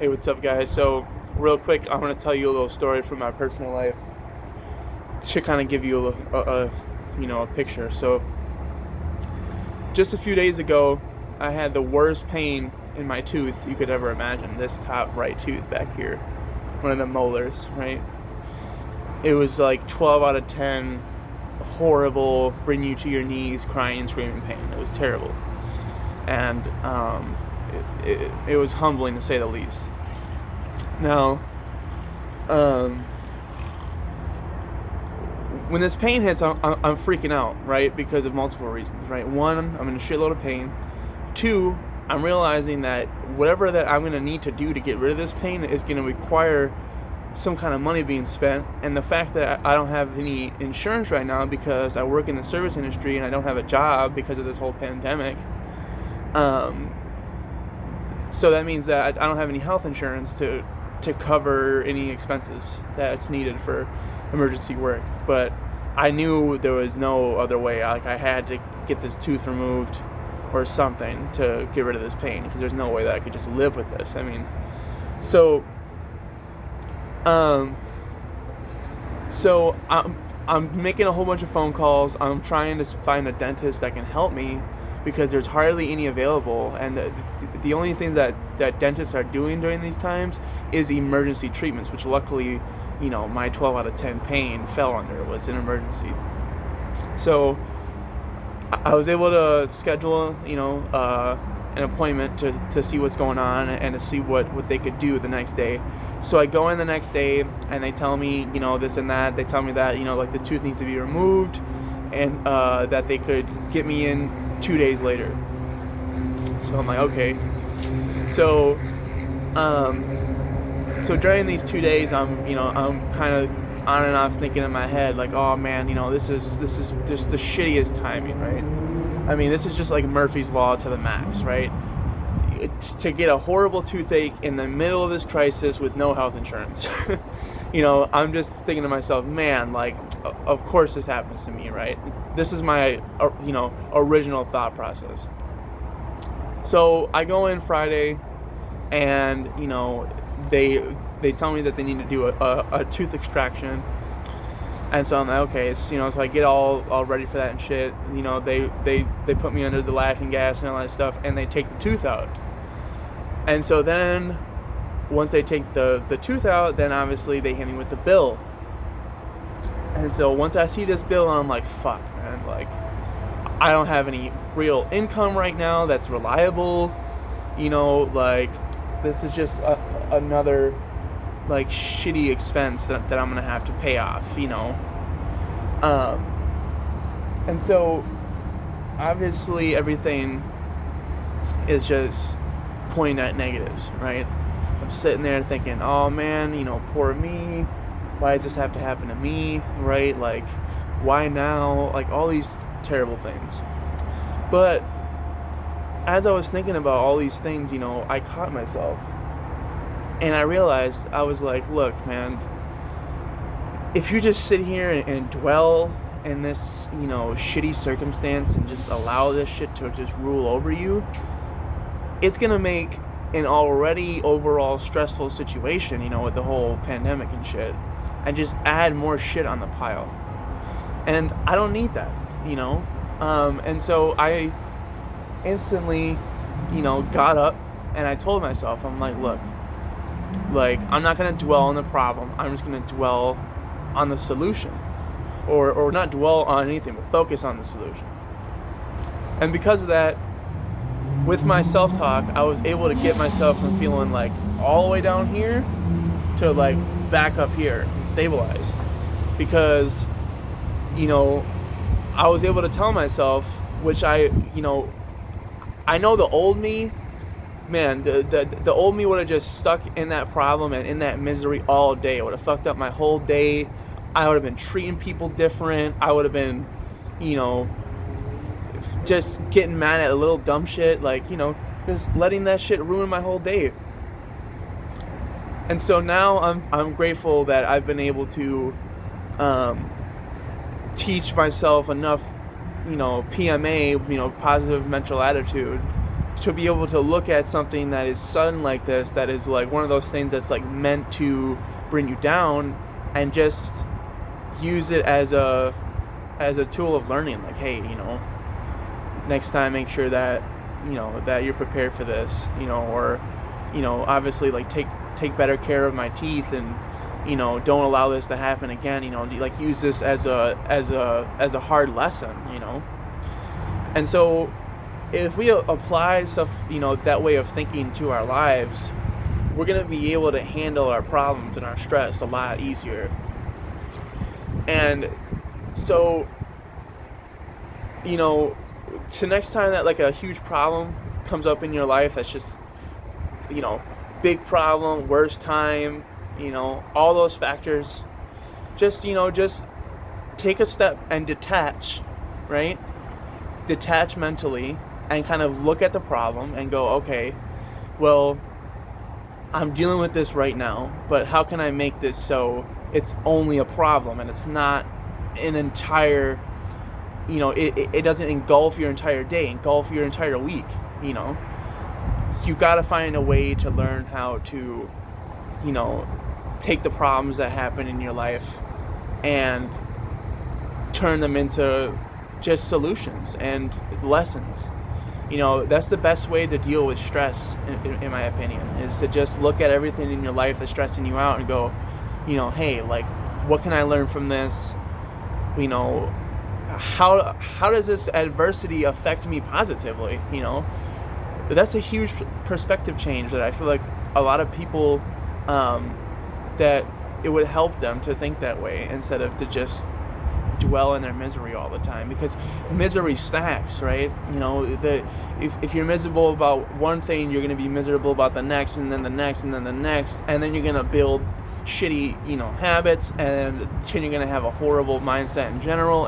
Hey, what's up, guys? So, real quick, I'm gonna tell you a little story from my personal life to kind of give you a picture. So, just a few days ago, I had the worst pain in my tooth you could ever imagine. This top right tooth back here, one of the molars, right? It was like 12 out of 10, horrible, bring you to your knees, crying and screaming pain. It was terrible, and it was humbling to say the least. Now, um, when this pain hits, I'm freaking out, right? Because of multiple reasons, right? One, I'm in a shitload of pain. Two, I'm realizing that whatever that I'm going to need to do to get rid of this pain is going to require some kind of money being spent. And the fact that I don't have any insurance right now because I work in the service industry and I don't have a job because of this whole pandemic. So that means that I don't have any health insurance to cover any expenses that's needed for emergency work. But I knew there was no other way. Like, I had to get this tooth removed or something to get rid of this pain, because there's no way that I could just live with this. I mean, so um so I'm making a whole bunch of phone calls. I'm trying to find a dentist that can help me because there's hardly any available, and the only thing that dentists are doing during these times is emergency treatments, which luckily, my 12 out of 10 pain fell under was an emergency. So I was able to schedule, an appointment to see what's going on and to see what they could do the next day. So I go in the next day and they tell me, this and that. They tell me that, like, the tooth needs to be removed, and that they could get me in 2 days later. So I'm like, okay. So, so during these 2 days, I'm kind of on and off thinking in my head, like, oh man, this is just the shittiest timing, right? I mean, this is just like Murphy's Law to the max, right? To get a horrible toothache in the middle of this crisis with no health insurance. I'm just thinking to myself, man, like, of course this happens to me, right? This is my, original thought process. So I go in Friday, and, they tell me that they need to do a tooth extraction. And so I'm like, okay, so I get all ready for that and shit. They put me under the laughing gas and all that stuff, and they take the tooth out. And so then, once they take the tooth out, then obviously they hit me with the bill. And so once I see this bill, I'm like, fuck, man, like, I don't have any real income right now that's reliable. Like, this is just another, like, shitty expense that I'm gonna have to pay off, and so obviously everything is just pointing at negatives, right? I'm sitting there thinking, oh man, poor me, why does this have to happen to me, right? Like, why now? Like, all these terrible things. But as I was thinking about all these things, I caught myself. And I realized, I was like, look, man, if you just sit here and dwell in this, shitty circumstance and just allow this shit to just rule over you, it's going to make an already overall stressful situation, with the whole pandemic and shit, and just add more shit on the pile. And I don't need that, and so I instantly, got up, and I told myself, I'm like, look, like, I'm not going to dwell on the problem. I'm just going to dwell on the solution. Or not dwell on anything, but focus on the solution. And because of that, with my self-talk, I was able to get myself from feeling like all the way down here to, like, back up here and stabilize. Because, I was able to tell myself, which I know the old me, man, the old me would have just stuck in that problem and in that misery all day. It would have fucked up my whole day. I would have been treating people different. I would have been, just getting mad at a little dumb shit, like, just letting that shit ruin my whole day. And so now I'm grateful that I've been able to teach myself enough, PMA, positive mental attitude, to be able to look at something that is sudden like this, that is like one of those things that's like meant to bring you down, and just use it as a tool of learning. Like, hey, next time make sure that that you're prepared for this, or obviously like take better care of my teeth, and don't allow this to happen again. Like use this as a hard lesson. And so if we apply stuff, that way of thinking to our lives, we're going to be able to handle our problems and our stress a lot easier. And so, to next time that like a huge problem comes up in your life, that's just, big problem, worst time, all those factors, just take a step and detach, right? Detach mentally and kind of look at the problem and go, okay, well, I'm dealing with this right now, but how can I make this so it's only a problem and it's not an entire, it doesn't engulf your entire day, engulf your entire week. You got to find a way to learn how to, take the problems that happen in your life and turn them into just solutions and lessons. That's the best way to deal with stress, in my opinion, is to just look at everything in your life that's stressing you out and go, hey, like, what can I learn from this? How does this adversity affect me positively? That's a huge perspective change that I feel like a lot of people, that it would help them to think that way instead of to just dwell in their misery all the time, because misery stacks, right? If you're miserable about one thing, you're going to be miserable about the next, and then the next, and then the next, and then you're going to build shitty habits, and then you're going to have a horrible mindset in general.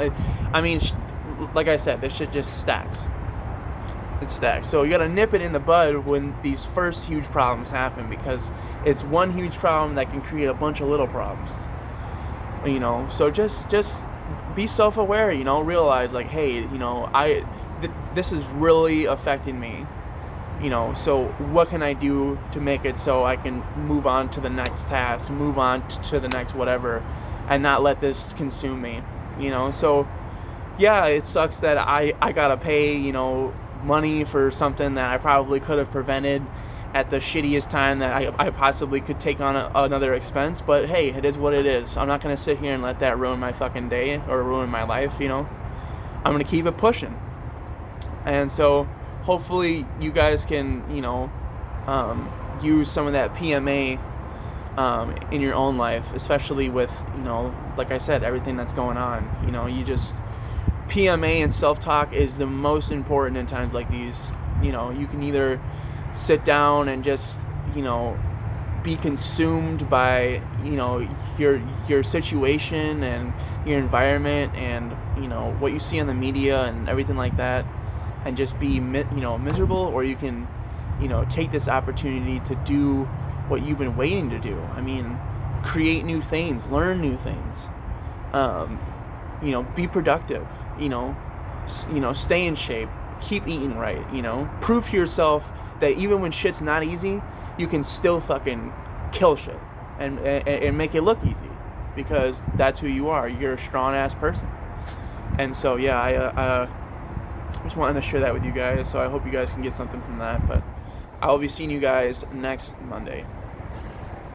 Like I said, this shit just stacks. It stacks. So you got to nip it in the bud when these first huge problems happen, because it's one huge problem that can create a bunch of little problems. So just be self-aware, realize like, hey, this is really affecting me, so what can I do to make it so I can move on to the next task, move on to the next whatever, and not let this consume me, so yeah, it sucks that I gotta pay, money for something that I probably could have prevented at the shittiest time that I possibly could take on another expense. But hey, it is what it is. I'm not going to sit here and let that ruin my fucking day or ruin my life, I'm going to keep it pushing. And so hopefully you guys can, use some of that PMA in your own life, especially with, like I said, everything that's going on. PMA and self-talk is the most important in times like these. You can either sit down and just, be consumed by, your situation and your environment and, what you see on the media and everything like that, and just be, miserable, or you can, take this opportunity to do what you've been waiting to do. Create new things, learn new things, be productive, stay in shape, keep eating right, prove to yourself that even when shit's not easy, you can still fucking kill shit and make it look easy, because that's who you are. You're a strong ass person. And so yeah, I just wanted to share that with you guys, so I hope you guys can get something from that. But I'll be seeing you guys next Monday.